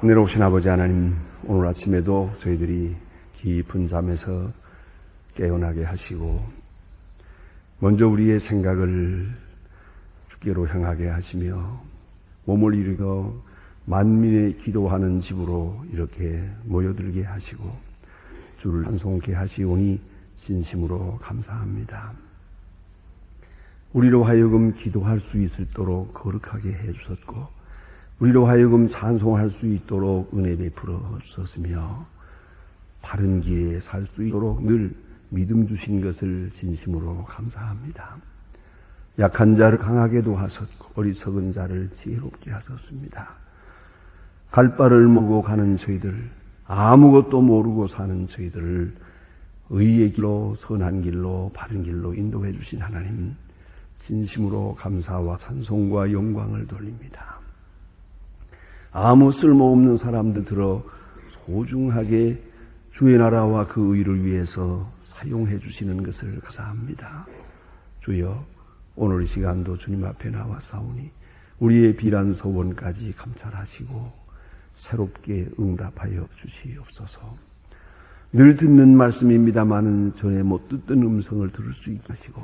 내려오신 아버지 하나님, 오늘 아침에도 저희들이 깊은 잠에서 깨어나게 하시고 먼저 우리의 생각을 주께로 향하게 하시며 몸을 일으켜 만민의 기도하는 집으로 이렇게 모여들게 하시고 주를 찬송케 하시오니 진심으로 감사합니다. 우리로 하여금 기도할 수 있도록 거룩하게 해주셨고 우리로 하여금 찬송할 수 있도록 은혜 베풀어 주셨으며 바른 길에 살 수 있도록 늘 믿음 주신 것을 진심으로 감사합니다. 약한 자를 강하게도 하셨고 어리석은 자를 지혜롭게 하셨습니다. 갈 바를 모르고 가는 저희들, 아무것도 모르고 사는 저희들을 의의 길로, 선한 길로, 바른 길로 인도해 주신 하나님, 진심으로 감사와 찬송과 영광을 돌립니다. 아무 쓸모없는 사람들 들어 소중하게 주의 나라와 그 의를 위해서 사용해 주시는 것을 감사합니다. 주여, 오늘 이 시간도 주님 앞에 나와사오니 우리의 비란 소원까지 감찰하시고 새롭게 응답하여 주시옵소서. 늘 듣는 말씀입니다마는 전에 못 듣던 음성을 들을 수 있게 하시고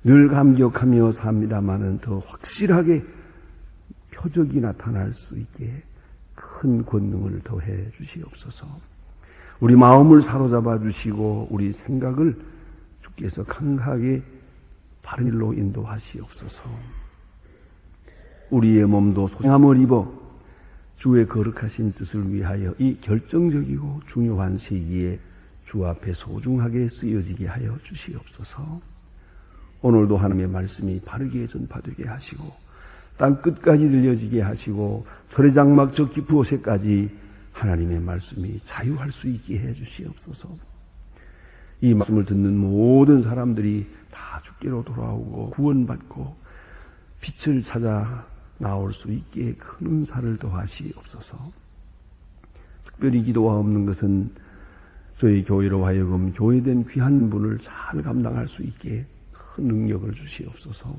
늘 감격하며 삽니다마는 더 확실하게 표적이 나타날 수 있게 큰 권능을 더해 주시옵소서. 우리 마음을 사로잡아 주시고 우리 생각을 주께서 강하게 바른 길로 인도하시옵소서. 우리의 몸도 소양함을 입어 주의 거룩하신 뜻을 위하여 이 결정적이고 중요한 시기에 주 앞에 소중하게 쓰여지게 하여 주시옵소서. 오늘도 하나님의 말씀이 바르게 전파되게 하시고 땅 끝까지 들려지게 하시고 철회장막 저 깊은 곳에까지 하나님의 말씀이 자유할 수 있게 해 주시옵소서. 이 말씀을 듣는 모든 사람들이 다 주께로 돌아오고 구원받고 빛을 찾아 나올 수 있게 큰 은사를 더하시옵소서. 특별히 기도가 없는 것은 저희 교회로 하여금 교회된 귀한 분을 잘 감당할 수 있게 큰 능력을 주시옵소서.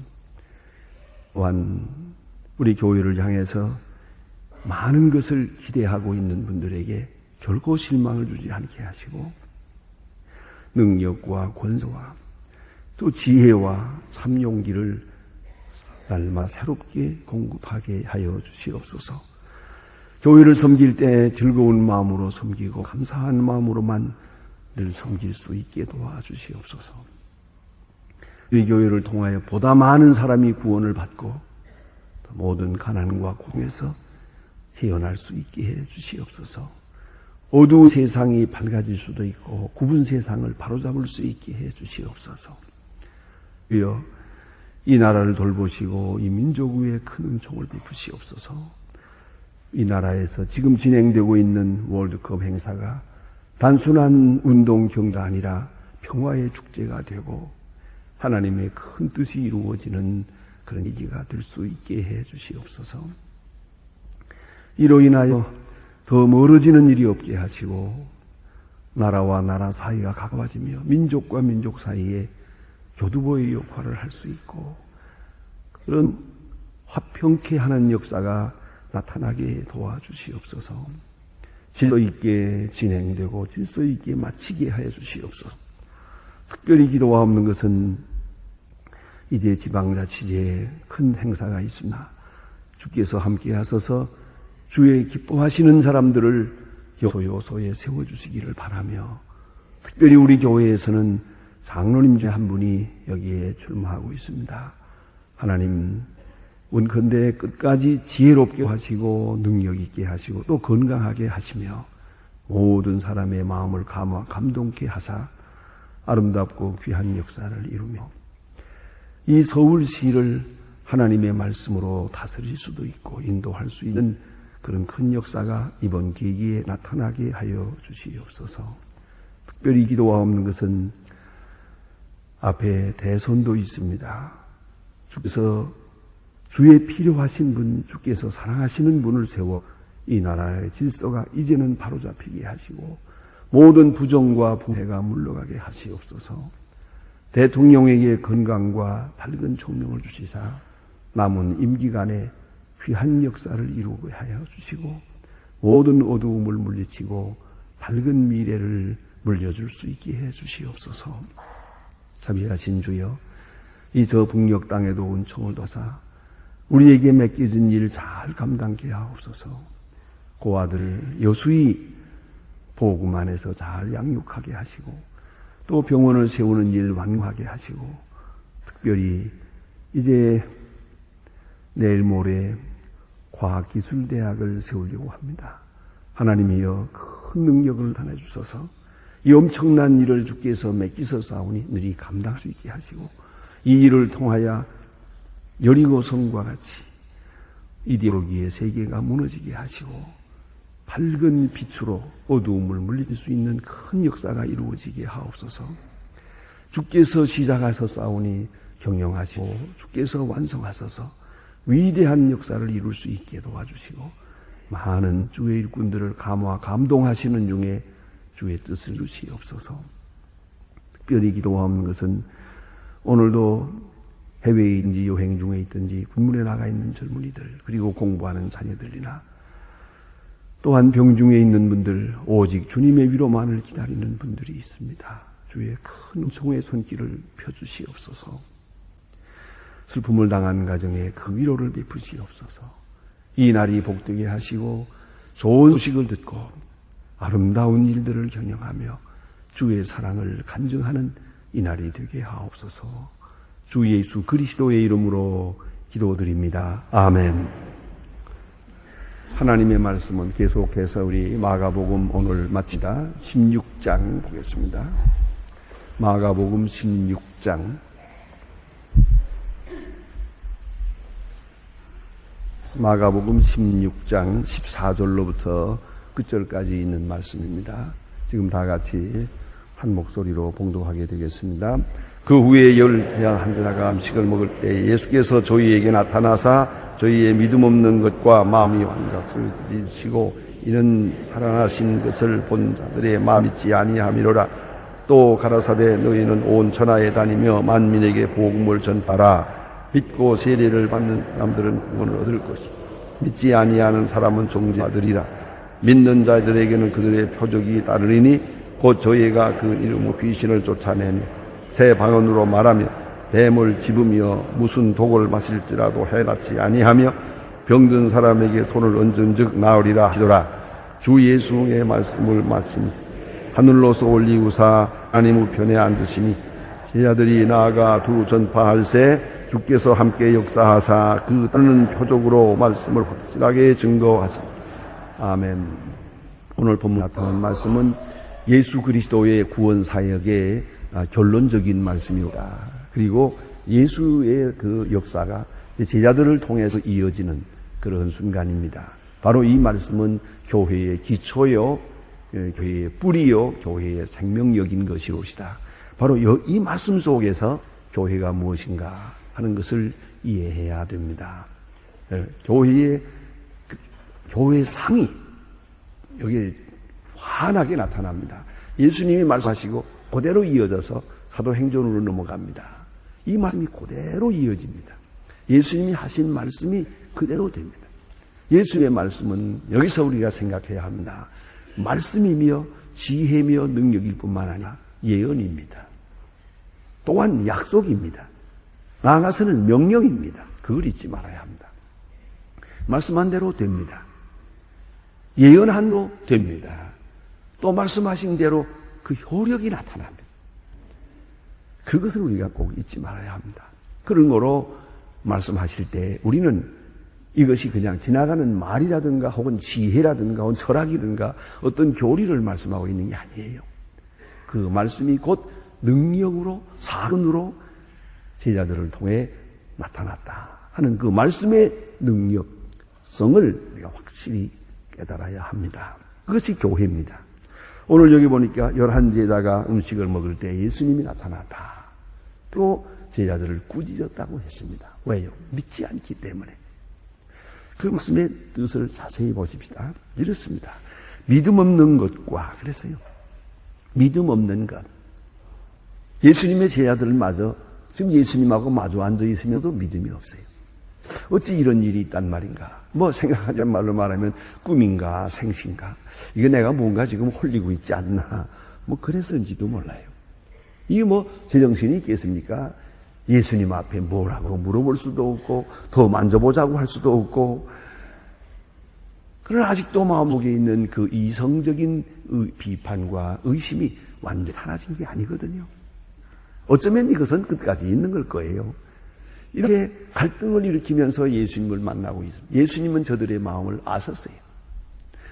또한 우리 교회를 향해서 많은 것을 기대하고 있는 분들에게 결코 실망을 주지 않게 하시고 능력과 권세와 또 지혜와 참 용기를 날마다 새롭게 공급하게 하여 주시옵소서. 교회를 섬길 때 즐거운 마음으로 섬기고 감사한 마음으로만 늘 섬길 수 있게 도와주시옵소서. 이 교회를 통하여 보다 많은 사람이 구원을 받고 모든 가난과 고통에서 헤어날 수 있게 해 주시옵소서. 어두운 세상이 밝아질 수도 있고 굽은 세상을 바로잡을 수 있게 해 주시옵소서. 주여, 이 나라를 돌보시고 이 민족 위에 큰 은총을 베푸시옵소서. 이 나라에서 지금 진행되고 있는 월드컵 행사가 단순한 운동 경기가 아니라 평화의 축제가 되고 하나님의 큰 뜻이 이루어지는 그런 얘기가 될 수 있게 해 주시옵소서. 이로 인하여 더 멀어지는 일이 없게 하시고 나라와 나라 사이가 가까워지며 민족과 민족 사이에 교두보의 역할을 할 수 있고 그런 화평케 하는 역사가 나타나게 도와주시옵소서. 질서 있게 진행되고 질서 있게 마치게 하여 주시옵소서. 특별히 기도가 없는 것은 이제 지방자치제에 큰 행사가 있으나 주께서 함께 하셔서 주의 기뻐하시는 사람들을 요소요소에 세워주시기를 바라며 특별히 우리 교회에서는 장로님 중 한 분이 여기에 출마하고 있습니다. 하나님, 원컨대 끝까지 지혜롭게 하시고 능력 있게 하시고 또 건강하게 하시며 모든 사람의 마음을 감동케 하사 아름답고 귀한 역사를 이루며 이 서울시를 하나님의 말씀으로 다스릴 수도 있고 인도할 수 있는 그런 큰 역사가 이번 계기에 나타나게 하여 주시옵소서. 특별히 기도가 없는 것은 앞에 대선도 있습니다. 주께서 주의 필요하신 분, 주께서 사랑하시는 분을 세워 이 나라의 질서가 이제는 바로잡히게 하시고 모든 부정과 부패가 물러가게 하시옵소서. 대통령에게 건강과 밝은 총명을 주시사 남은 임기간에 귀한 역사를 이루게 하여 주시고 모든 어두움을 물리치고 밝은 미래를 물려줄 수 있게 해 주시옵소서. 자비하신 주여, 이 저 북녘 땅에도 은총을 도사 우리에게 맡겨진 일 잘 감당케 하옵소서. 고아들을 여수히 복음 안에서 잘 양육하게 하시고 또 병원을 세우는 일 완화하게 하시고, 특별히 이제 내일 모레 과학기술대학을 세우려고 합니다. 하나님이여 큰 능력을 다해 주셔서 이 엄청난 일을 주께서 맡기셨사오니 늘이 감당할 수 있게 하시고, 이 일을 통하여 여리고성과 같이 이데올로기의 세계가 무너지게 하시고 밝은 빛으로 어두움을 물리칠 수 있는 큰 역사가 이루어지게 하옵소서. 주께서 시작하셨사오니 경영하시고 주께서 완성하셔서 위대한 역사를 이룰 수 있게 도와주시고, 많은 주의 일꾼들을 감화 감동하시는 중에 주의 뜻을 이루시옵소서. 특별히 기도하는 것은 오늘도 해외에 있든지 여행 중에 있든지 군문에 나가 있는 젊은이들, 그리고 공부하는 자녀들이나 또한 병중에 있는 분들, 오직 주님의 위로만을 기다리는 분들이 있습니다. 주의 큰 은총의 손길을 펴주시옵소서. 슬픔을 당한 가정에 그 위로를 베푸시옵소서. 이 날이 복되게 하시고 좋은 소식을 듣고 아름다운 일들을 경영하며 주의 사랑을 간증하는 이 날이 되게 하옵소서. 주 예수 그리스도의 이름으로 기도드립니다. 아멘. 하나님의 말씀은 계속해서 우리 마가복음 오늘 마치다 16장 보겠습니다. 마가복음 16장. 마가복음 16장 14절로부터 끝절까지 있는 말씀입니다. 지금 다 같이 한 목소리로 봉독하게 되겠습니다. 그 후에 11자가 음식을 먹을 때 예수께서 저희에게 나타나사 저희의 믿음 없는 것과 마음이 완 것을 들이시고 이는 살아나신 것을 본 자들의 마음이 믿지 아니함이로라. 또 가라사대 너희는 온 천하에 다니며 만민에게 복음을 전파라. 믿고 세례를 받는 사람들은 구원을 얻을 것이고 믿지 아니하는 사람은 정죄받으리라. 믿는 자들에게는 그들의 표적이 따르리니 곧 저희가 그 이름으로 귀신을 쫓아내며 새 방언으로 말하며 뱀을 집으며 무슨 독을 마실지라도 해놨지 아니하며 병든 사람에게 손을 얹은즉 나으리라 하시더라. 주 예수의 말씀을 마시니 하늘로서 올리우사 하나님 우편에 앉으시니 제자들이 나아가 두 전파할새 주께서 함께 역사하사 그 따르는 표적으로 말씀을 확실하게 증거하시니. 아멘. 오늘 본문 나타난 말씀은 예수 그리스도의 구원 사역의 결론적인 말씀이다. 그리고 예수의 그 역사가 제자들을 통해서 이어지는 그런 순간입니다. 바로 이 말씀은 교회의 기초요, 교회의 뿌리요, 교회의 생명력인 것이옵시다. 바로 이 말씀 속에서 교회가 무엇인가 하는 것을 이해해야 됩니다. 교회의 상이 여기에 환하게 나타납니다. 예수님이 말씀하시고 그대로 이어져서 사도행전으로 넘어갑니다. 이 말씀이 그대로 이어집니다. 예수님이 하신 말씀이 그대로 됩니다. 예수의 말씀은 여기서 우리가 생각해야 합니다. 말씀이며 지혜며 능력일 뿐만 아니라 예언입니다. 또한 약속입니다. 나아가서는 명령입니다. 그걸 잊지 말아야 합니다. 말씀한 대로 됩니다. 예언한 대로 됩니다. 또 말씀하신 대로 그 효력이 나타납니다. 그것을 우리가 꼭 잊지 말아야 합니다. 그런 거로 말씀하실 때 우리는 이것이 그냥 지나가는 말이라든가 혹은 지혜라든가 혹은 철학이든가 어떤 교리를 말씀하고 있는 게 아니에요. 그 말씀이 곧 능력으로 사건으로 제자들을 통해 나타났다 하는 그 말씀의 능력성을 우리가 확실히 깨달아야 합니다. 그것이 교회입니다. 오늘 여기 보니까 11제자가 음식을 먹을 때 예수님이 나타났다. 또 제자들을 꾸짖었다고 했습니다. 왜요? 믿지 않기 때문에. 그 말씀의 뜻을 자세히 보십시다. 이렇습니다. 믿음 없는 것과 그래서요. 믿음 없는 것. 예수님의 제자들을 마저 지금 예수님하고 마주 앉아 있으면도 믿음이 없어요. 어찌 이런 일이 있단 말인가? 생각하자는 말로 말하면 꿈인가 생신가, 이거 내가 뭔가 지금 홀리고 있지 않나, 그랬을지도 몰라요. 이게 제정신이 있겠습니까? 예수님 앞에 뭐라고 물어볼 수도 없고 더 만져보자고 할 수도 없고, 그러나 아직도 마음속에 있는 그 이성적인 비판과 의심이 완전히 사라진 게 아니거든요. 어쩌면 이것은 끝까지 있는 걸 거예요. 이렇게 갈등을 일으키면서 예수님을 만나고 있습니다. 예수님은 저들의 마음을 아셨어요.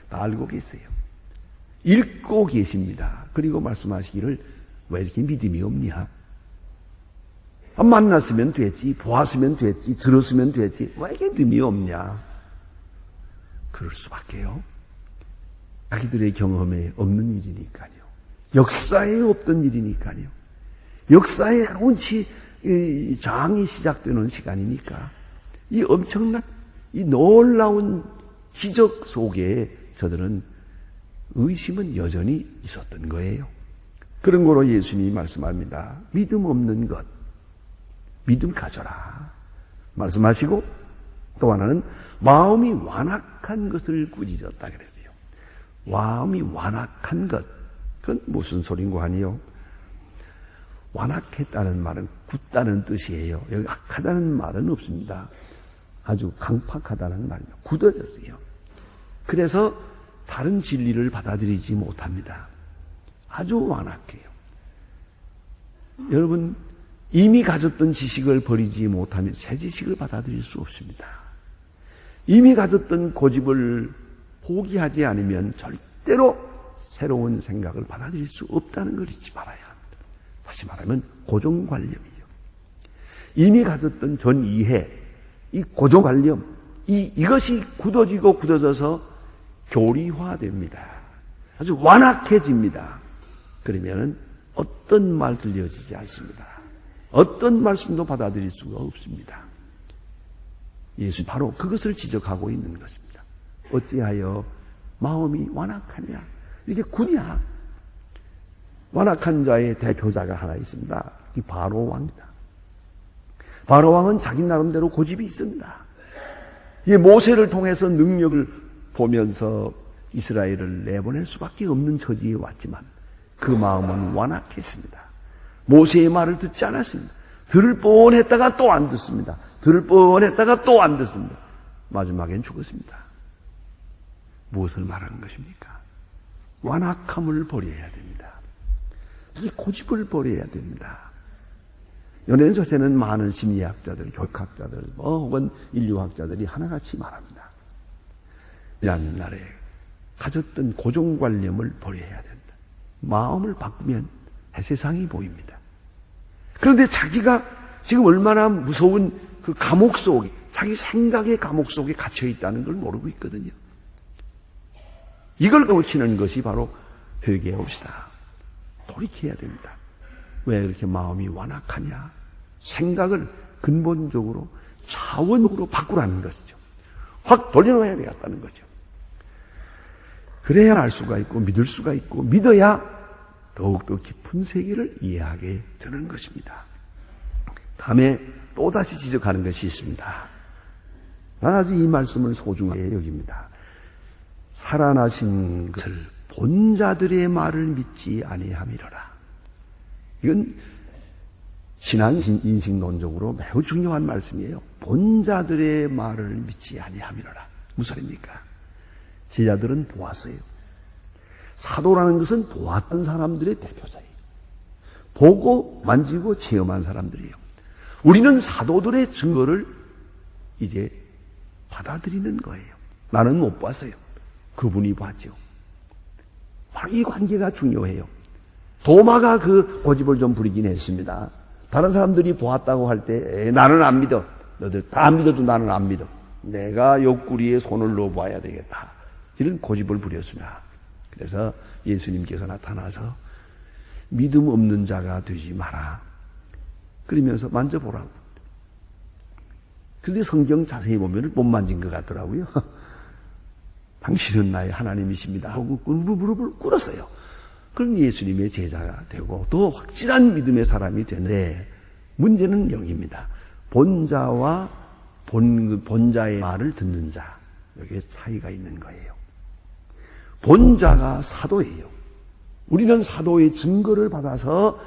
다 알고 계세요. 읽고 계십니다. 그리고 말씀하시기를 왜 이렇게 믿음이 없냐? 만났으면 됐지, 보았으면 됐지, 들었으면 됐지, 왜 이렇게 믿음이 없냐? 그럴 수밖에요. 자기들의 경험에 없는 일이니까요. 역사에 없던 일이니까요. 역사에 운치 장이 시작되는 시간이니까 이 엄청난 이 놀라운 기적 속에 저들은 의심은 여전히 있었던 거예요. 그런 거로 예수님이 말씀합니다. 믿음 없는 것, 믿음 가져라 말씀하시고, 또 하나는 마음이 완악한 것을 꾸짖었다 그랬어요. 마음이 완악한 것, 그건 무슨 소린고 하니요? 완악했다는 말은 굳다는 뜻이에요. 여기 악하다는 말은 없습니다. 아주 강팍하다는 말입니다. 굳어졌어요. 그래서 다른 진리를 받아들이지 못합니다. 아주 완악해요. 여러분, 이미 가졌던 지식을 버리지 못하면 새 지식을 받아들일 수 없습니다. 이미 가졌던 고집을 포기하지 않으면 절대로 새로운 생각을 받아들일 수 없다는 걸 잊지 말아야 합니다. 다시 말하면 고정관념이요. 이미 가졌던 전 이해, 이 고정관념, 이것이 굳어지고 굳어져서 교리화됩니다. 아주 완악해집니다. 그러면 어떤 말 들려지지 않습니다. 어떤 말씀도 받아들일 수가 없습니다. 예수 바로 그것을 지적하고 있는 것입니다. 어찌하여 마음이 완악하냐? 이게 굳냐? 완악한 자의 대표자가 하나 있습니다. 이 바로 왕입니다. 바로 왕은 자기 나름대로 고집이 있습니다. 이 모세를 통해서 능력을 보면서 이스라엘을 내보낼 수밖에 없는 처지에 왔지만 그 마음은 완악했습니다. 모세의 말을 듣지 않았습니다. 들을 뻔했다가 또 안 듣습니다. 들을 뻔했다가 또 안 듣습니다. 마지막엔 죽었습니다. 무엇을 말하는 것입니까? 완악함을 버려야 됩니다. 이 고집을 버려야 됩니다. 연예인 조세는 많은 심리학자들, 교육학자들, 혹은 인류학자들이 하나같이 말합니다. 옛날에 가졌던 고정관념을 버려야 된다. 마음을 바꾸면 세상이 보입니다. 그런데 자기가 지금 얼마나 무서운 그 감옥 속에, 자기 생각의 감옥 속에 갇혀 있다는 걸 모르고 있거든요. 이걸 고치는 것이 바로 회개합시다. 돌이켜야 됩니다. 왜 이렇게 마음이 완악하냐? 생각을 근본적으로 차원적으로 바꾸라는 것이죠. 확 돌려놔야 되겠다는 거죠. 그래야 알 수가 있고 믿을 수가 있고 믿어야 더욱더 깊은 세계를 이해하게 되는 것입니다. 다음에 또다시 지적하는 것이 있습니다. 난 아주 이 말씀을 소중하게 여깁니다. 살아나신 것을 본 자들의 말을 믿지 아니함이로라. 이건 신앙 인식론적으로 매우 중요한 말씀이에요. 본 자들의 말을 믿지 아니함이로라. 무슨 말입니까? 제자들은 보았어요. 사도라는 것은 보았던 사람들의 대표자예요. 보고 만지고 체험한 사람들이에요. 우리는 사도들의 증거를 이제 받아들이는 거예요. 나는 못 봤어요. 그분이 봤죠. 바로 이 관계가 중요해요. 도마가 그 고집을 좀 부리긴 했습니다. 다른 사람들이 보았다고 할 때 나는 안 믿어. 너들 다 안 믿어도 나는 안 믿어. 내가 옆구리에 손을 넣어봐야 되겠다. 이런 고집을 부렸습니다. 그래서 예수님께서 나타나서 믿음 없는 자가 되지 마라. 그러면서 만져보라고. 그런데 성경 자세히 보면 못 만진 것 같더라고요. 당신은 나의 하나님이십니다 하고 무릎을 꿇었어요. 그럼 예수님의 제자가 되고 또 확실한 믿음의 사람이 되는데, 문제는 영입니다. 본자와 본자의 말을 듣는 자, 여기에 차이가 있는 거예요. 본자가 사도예요. 우리는 사도의 증거를 받아서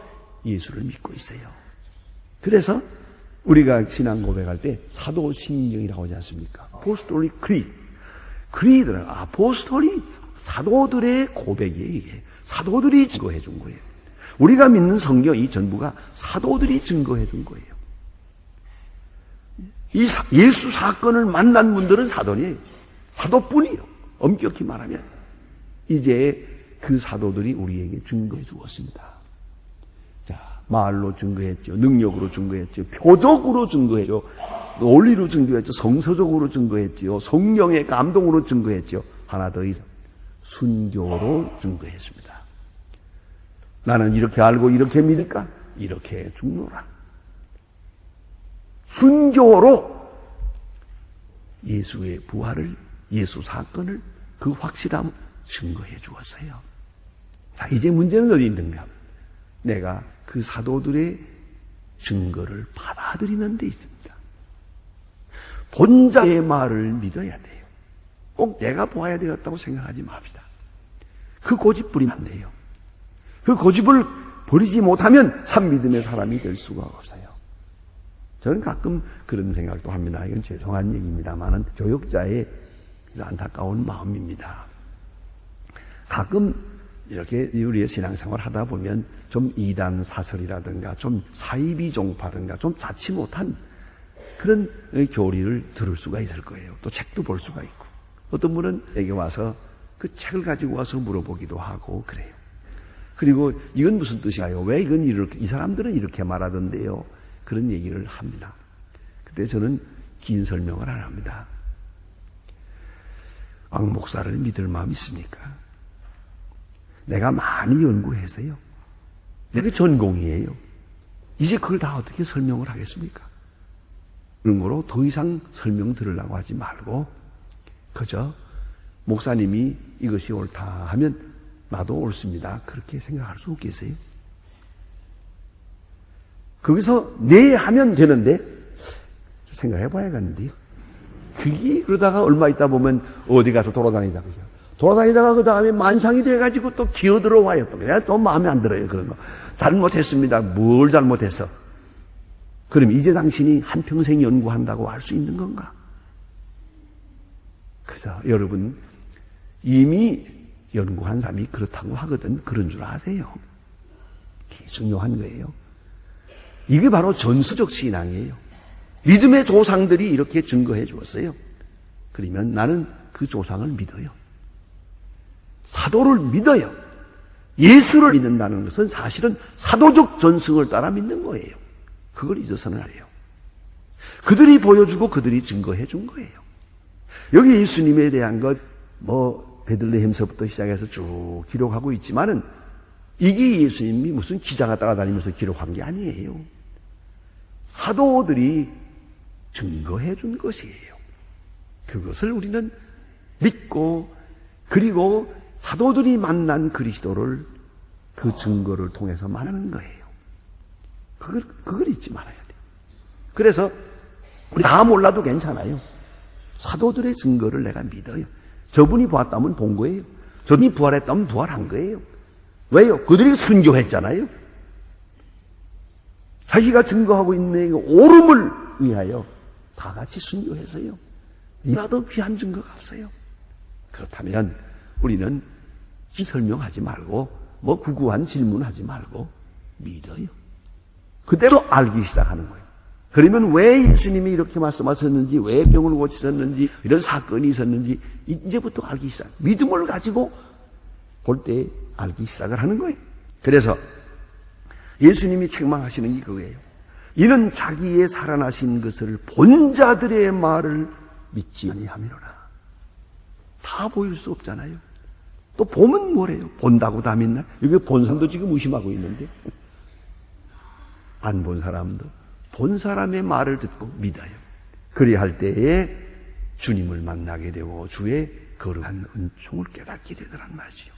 예수를 믿고 있어요. 그래서 우리가 신앙 고백할 때 사도신경이라고 하지 않습니까? Apostolic Creed. Creed는 아포스톨이 사도들의 고백이에요. 이게 사도들이 증거해 준 거예요. 우리가 믿는 성경이 전부가 사도들이 증거해 준 거예요. 이 예수 사건을 만난 분들은 사도니에요. 사도뿐이에요. 엄격히 말하면 이제 그 사도들이 우리에게 증거해 주었습니다. 자, 말로 증거했죠. 능력으로 증거했죠. 표적으로 증거했죠. 논리로 증거했죠. 성서적으로 증거했죠. 성령의 감동으로 증거했죠. 하나 더 있어. 순교로 증거했습니다. 나는 이렇게 알고 이렇게 믿을까? 이렇게 죽노라. 순교로 예수의 부활을, 예수 사건을, 그 확실함을 증거해 주었어요. 자, 이제 문제는 어디 있는가? 내가 그 사도들의 증거를 받아들이는 데 있습니다. 본자의 말을 믿어야 돼요. 꼭 내가 보아야 되었다고 생각하지 맙시다. 그 고집 부리면 안 돼요. 그 고집을 버리지 못하면 참 믿음의 사람이 될 수가 없어요. 저는 가끔 그런 생각도 합니다. 이건 죄송한 얘기입니다만은 교역자의 안타까운 마음입니다. 가끔 이렇게 우리의 신앙생활 하다 보면 좀 이단 사설이라든가 좀 사이비 종파든가 좀 자치 못한 그런 교리를 들을 수가 있을 거예요. 또 책도 볼 수가 있고 어떤 분은 내게 와서 그 책을 가지고 와서 물어보기도 하고 그래요. 그리고 이건 무슨 뜻이에요? 왜 이건 이렇게, 이 사람들은 이렇게 말하던데요? 그런 얘기를 합니다. 그때 저는 긴 설명을 안 합니다. 왕 목사를 믿을 마음 있습니까? 내가 많이 연구해서요. 내가 전공이에요. 이제 그걸 다 어떻게 설명을 하겠습니까? 그런 거로 더 이상 설명 들으려고 하지 말고 그저 목사님이 이것이 옳다 하면 나도 옳습니다. 그렇게 생각할 수 없겠어요? 거기서 네 하면 되는데 생각해 봐야겠는데요. 그게 그러다가 얼마 있다 보면 어디 가서 돌아다니다 그죠? 돌아다니다가 그 다음에 만상이 돼가지고 또 기어들어 와요. 또 내가 또 마음에 안 들어요. 그런 거. 잘못했습니다. 뭘 잘못했어? 그럼 이제 당신이 한평생 연구한다고 할 수 있는 건가? 그죠? 여러분 이미 연구한 사람이 그렇다고 하거든. 그런 줄 아세요? 그게 중요한 거예요. 이게 바로 전수적 신앙이에요. 믿음의 조상들이 이렇게 증거해 주었어요. 그러면 나는 그 조상을 믿어요. 사도를 믿어요. 예수를 믿는다는 것은 사실은 사도적 전승을 따라 믿는 거예요. 그걸 잊어서는 안 해요. 그들이 보여주고 그들이 증거해 준 거예요. 여기 예수님에 대한 것, 베들레헴서부터 시작해서 쭉 기록하고 있지만은 이게 예수님이 무슨 기자가 따라다니면서 기록한 게 아니에요. 사도들이 증거해 준 것이에요. 그것을 우리는 믿고 그리고 사도들이 만난 그리스도를 그 증거를 통해서 말하는 거예요. 그걸 잊지 말아야 돼요. 그래서 우리 다 몰라도 괜찮아요. 사도들의 증거를 내가 믿어요. 저분이 보았다면 본 거예요. 저분이 부활했다면 부활한 거예요. 왜요? 그들이 순교했잖아요. 자기가 증거하고 있는 옳음을 위하여 다 같이 순교해서요. 이라도 귀한 증거가 없어요. 그렇다면 우리는 설명하지 말고 구구한 질문하지 말고 믿어요. 그대로 알기 시작하는 거예요. 그러면 왜 예수님이 이렇게 말씀하셨는지, 왜 병을 고치셨는지, 이런 사건이 있었는지 이제부터 알기 시작. 믿음을 가지고 볼 때 알기 시작을 하는 거예요. 그래서 예수님이 책망하시는 게 그거예요. 이는 자기의 살아나신 것을 본 자들의 말을 믿지 아니하미로라. 다 보일 수 없잖아요. 또 보면 뭐래요? 본다고 다 믿나? 여기 본 사람도 지금 의심하고 있는데 안 본 사람도 본 사람의 말을 듣고 믿어요. 그리할 때에 주님을 만나게 되고 주의 거룩한 은총을 깨닫게 되더란 말이죠.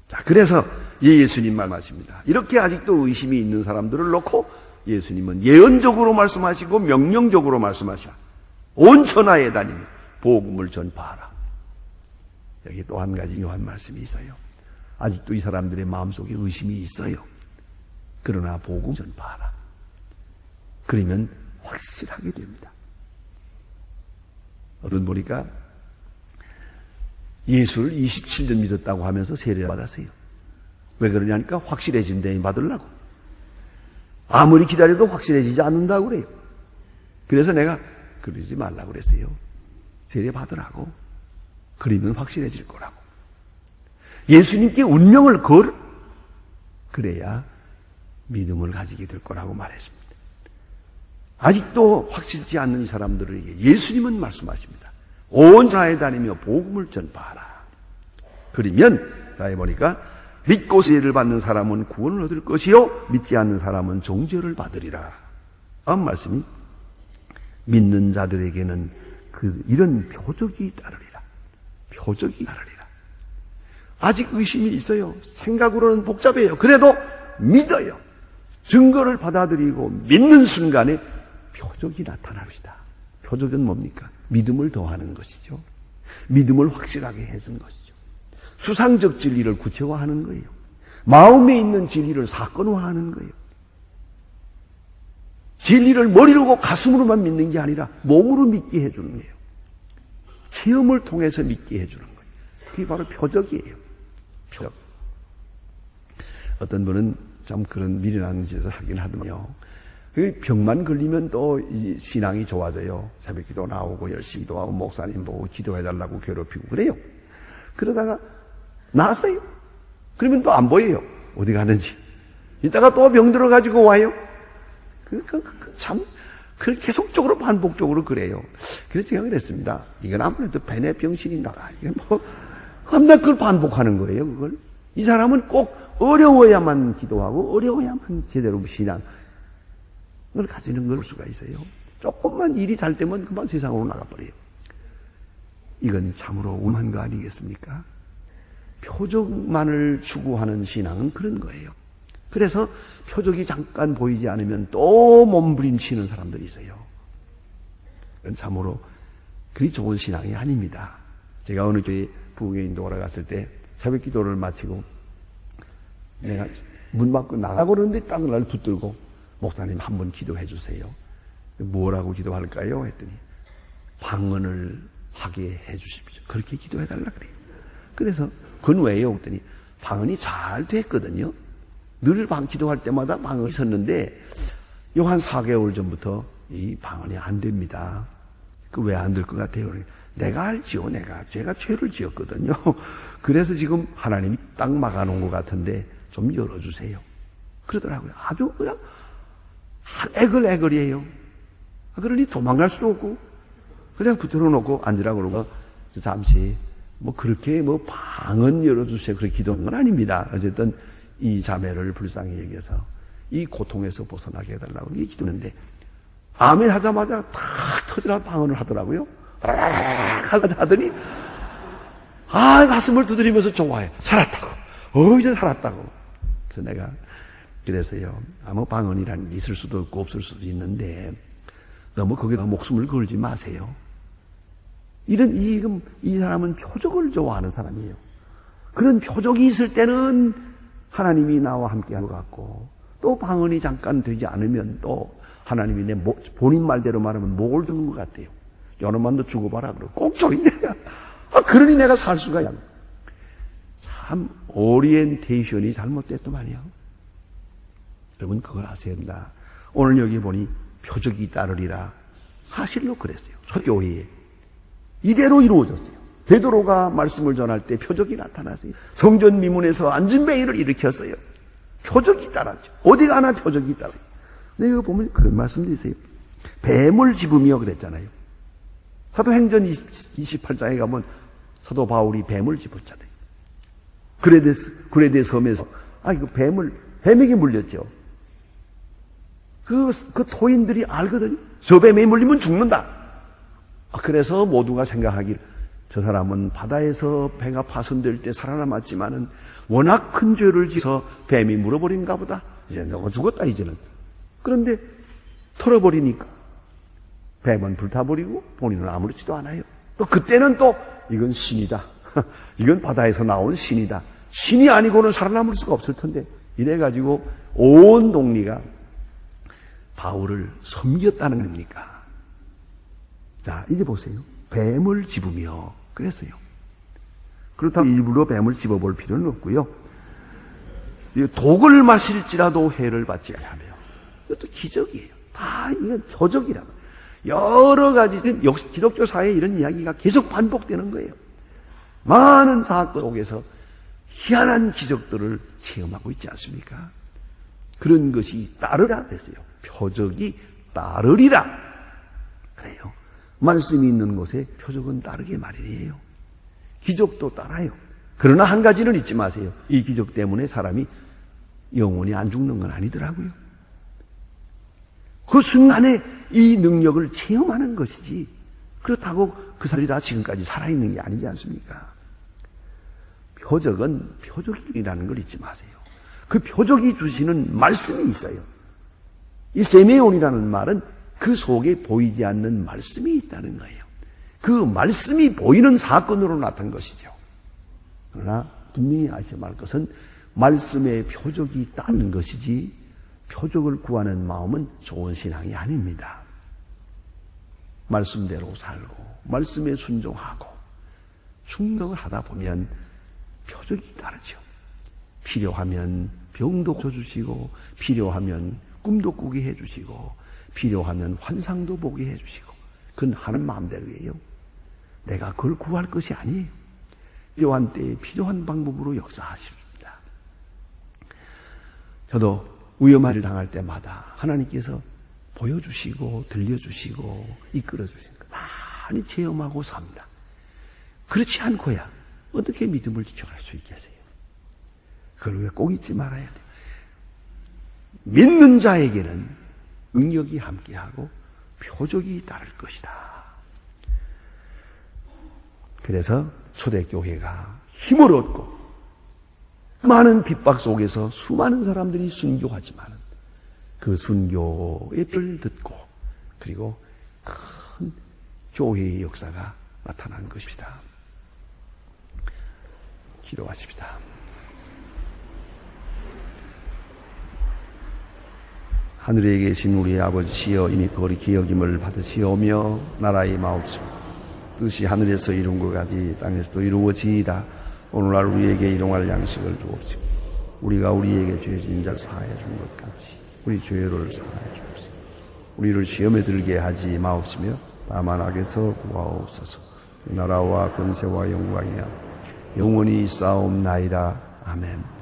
자, 그래서 예수님 말씀하십니다. 이렇게 아직도 의심이 있는 사람들을 놓고 예수님은 예언적으로 말씀하시고 명령적으로 말씀하셔. 온 천하에 다니며 복음을 전파하라. 여기 또 한 가지 묘한 말씀이 있어요. 아직도 이 사람들의 마음속에 의심이 있어요. 그러나 복음 전파하라. 그러면 확실하게 됩니다. 어떤 보니까 예수를 27년 믿었다고 하면서 세례를 받았어요. 왜 그러냐니까 확실해진다니 받으려고. 아무리 기다려도 확실해지지 않는다고 그래요. 그래서 내가 그러지 말라고 그랬어요. 세례 받으라고. 그러면 확실해질 거라고. 예수님께 운명을 걸. 그래야 믿음을 가지게 될 거라고 말했습니다. 아직도 확실치 않는 이 사람들에게 예수님은 말씀하십니다. 온 사회에 다니며 복음을 전파하라. 그러면 자 보니까 믿고 세례를 받는 사람은 구원을 얻을 것이요 믿지 않는 사람은 정죄를 받으리라. 다음 말씀이 믿는 자들에게는 이런 표적이 따르리라. 표적이 따르리라. 아직 의심이 있어요. 생각으로는 복잡해요. 그래도 믿어요. 증거를 받아들이고 믿는 순간에 표적이 나타날 것이다. 표적은 뭡니까? 믿음을 더하는 것이죠. 믿음을 확실하게 해준 것이죠. 수상적 진리를 구체화하는 거예요. 마음에 있는 진리를 사건화하는 거예요. 진리를 머리로고 가슴으로만 믿는 게 아니라 몸으로 믿게 해주는 거예요. 체험을 통해서 믿게 해주는 거예요. 그게 바로 표적이에요. 표적. 어떤 분은 참 그런 미련한 짓을 하긴 하더만요. 병만 걸리면 또 신앙이 좋아져요. 새벽기도 나오고 열심히 기도하고 목사님 보고 기도해달라고 괴롭히고 그래요. 그러다가 나았어요. 그러면 또 안 보여요. 어디 가는지. 이따가 또 병 들어가지고 와요. 참 계속적으로 반복적으로 그래요. 그래서 제가 그랬습니다. 이건 아무래도 벤의 병신인가. 이게 맨날 그걸 반복하는 거예요. 그걸. 이 사람은 꼭 어려워야만 기도하고 어려워야만 제대로 신앙을 가지는 걸 수가 있어요. 조금만 일이 잘 되면 그만 세상으로 나가버려요. 이건 참으로 운한 거 아니겠습니까? 표적만을 추구하는 신앙은 그런 거예요. 그래서 표적이 잠깐 보이지 않으면 또 몸부림치는 사람들이 있어요. 그건 참으로 그리 좋은 신앙이 아닙니다. 제가 어느 교회 부흥회 인도하러 갔을 때 새벽 기도를 마치고 내가 문 밖으로 나가고 그러는데 딱 날 붙들고 목사님 한번 기도해 주세요. 뭐라고 기도할까요? 했더니 방언을 하게 해 주십시오. 그렇게 기도해 달라 그래요. 그래서 그건 왜요? 했더니 방언이 잘 됐거든요. 늘 기도할 때마다 방언이 있었는데 요 한 4개월 전부터 이 방언이 안 됩니다. 그 왜 안 될 것 같아요? 내가 알지요. 제가 죄를 지었거든요. 그래서 지금 하나님이 딱 막아놓은 것 같은데 좀 열어주세요. 그러더라고요. 아주 그냥 애글애글이에요. 그러니 도망갈 수도 없고 그냥 붙들어놓고 앉으라고 그러고 잠시 그렇게 방언 열어주세요. 그렇게 기도한 건 아닙니다. 어쨌든 이 자매를 불쌍히 여겨서 이 고통에서 벗어나게 해달라고 기도했는데 아멘 하자마자 탁 터지라 방언을 하더라고요. 하더니 가슴을 두드리면서 좋아해. 살았다고. 이제 살았다고. 그래서 내가 그래서요. 아무 방언이라는 게 있을 수도 없고 없을 수도 있는데 너무 거기다 목숨을 걸지 마세요. 이 사람은 표적을 좋아하는 사람이에요. 그런 표적이 있을 때는 하나님이 나와 함께 한 것 같고 또 방언이 잠깐 되지 않으면 또 하나님이 내 본인 말대로 말하면 목을 주는 것 같아요. 여러분도 죽어봐라 그러고 꼭 저인데 그러니 내가 살 수가 있냐. 참 오리엔테이션이 잘못됐더만요. 여러분 그걸 아셔야 된다. 오늘 여기 보니 표적이 따르리라. 사실로 그랬어요. 초교회에 이대로 이루어졌어요. 베드로가 말씀을 전할 때 표적이 나타났어요. 성전 미문에서 안진뱅이를 일으켰어요. 표적이 따랐죠. 어디 가나 표적이 따랐어요. 근데 이거 보면 그런 말씀도 있어요. 뱀을 집으며 그랬잖아요. 사도행전 28장에 가면 사도 바울이 뱀을 집었잖아요. 그레데 섬에서 이거 뱀에게 물렸죠. 그 토인들이 알거든요. 저 뱀에 물리면 죽는다. 그래서 모두가 생각하길 저 사람은 바다에서 배가 파손될 때 살아남았지만은 워낙 큰 죄를 지어서 뱀이 물어버린가 보다. 이제 너가 죽었다 이제는. 그런데 털어버리니까 뱀은 불타버리고 본인은 아무렇지도 않아요. 또 그때는 또 이건 신이다. 이건 바다에서 나온 신이다. 신이 아니고는 살아남을 수가 없을 텐데 이래가지고 온 동리가 바울을 섬겼다는 겁니까? 자, 이제 보세요. 뱀을 집으며 그랬어요. 그렇다고 일부러 뱀을 집어볼 필요는 없고요. 독을 마실지라도 해를 받지 아니하며. 이것도 기적이에요. 다 이건 표적이라고. 여러 가지 기독교 사회에 이런 이야기가 계속 반복되는 거예요. 많은 사건 속에서 희한한 기적들을 체험하고 있지 않습니까? 그런 것이 따르라 그랬어요. 표적이 따르리라 그래요. 말씀이 있는 곳에 표적은 따르게 마련이에요. 기적도 따라요. 그러나 한 가지는 잊지 마세요. 이 기적 때문에 사람이 영원히 안 죽는 건 아니더라고요. 그 순간에 이 능력을 체험하는 것이지 그렇다고 그 사람이 다 지금까지 살아있는 게 아니지 않습니까? 표적은 표적이라는 걸 잊지 마세요. 그 표적이 주시는 말씀이 있어요. 이 세메온이라는 말은 그 속에 보이지 않는 말씀이 있다는 거예요. 그 말씀이 보이는 사건으로 나타난 것이죠. 그러나 분명히 아셔야 할 것은 말씀의 표적이 있다는 것이지 표적을 구하는 마음은 좋은 신앙이 아닙니다. 말씀대로 살고 말씀에 순종하고 충성을 하다 보면 표적이 따르죠. 필요하면 병도 고쳐주시고 필요하면 꿈도 꾸게 해주시고 필요하면 환상도 보게 해주시고 그건 하는 마음대로예요. 내가 그걸 구할 것이 아니에요. 필요한 때에 필요한 방법으로 역사하십니다. 저도 위험한 일을 당할 때마다 하나님께서 보여주시고 들려주시고 이끌어주시는 거 많이 체험하고 삽니다. 그렇지 않고야 어떻게 믿음을 지켜갈 수 있겠어요? 그걸 왜 꼭 잊지 말아야 돼요? 믿는 자에게는 능력이 함께하고 표적이 따를 것이다. 그래서 초대교회가 힘을 얻고 많은 핍박 속에서 수많은 사람들이 순교하지만 그 순교의 뼈를 듣고 그리고 큰 교회의 역사가 나타난 것입니다. 기도하십시다. 하늘에 계신 우리 아버지시여 이미 거리 기억임을 받으시오며 나라의 마옵시며 뜻이 하늘에서 이룬 것 같이 땅에서도 이루어지이다. 오늘날 우리에게 일용할 양식을 주옵시고 우리가 우리에게 죄 지은 자를 사하여 준 것 같이 우리 죄를 사하여 주옵시고 우리를 시험에 들게 하지 마옵시며 다만 악에서 구하옵소서. 나라와 권세와 영광이야 영원히 있사옵나이다. 아멘.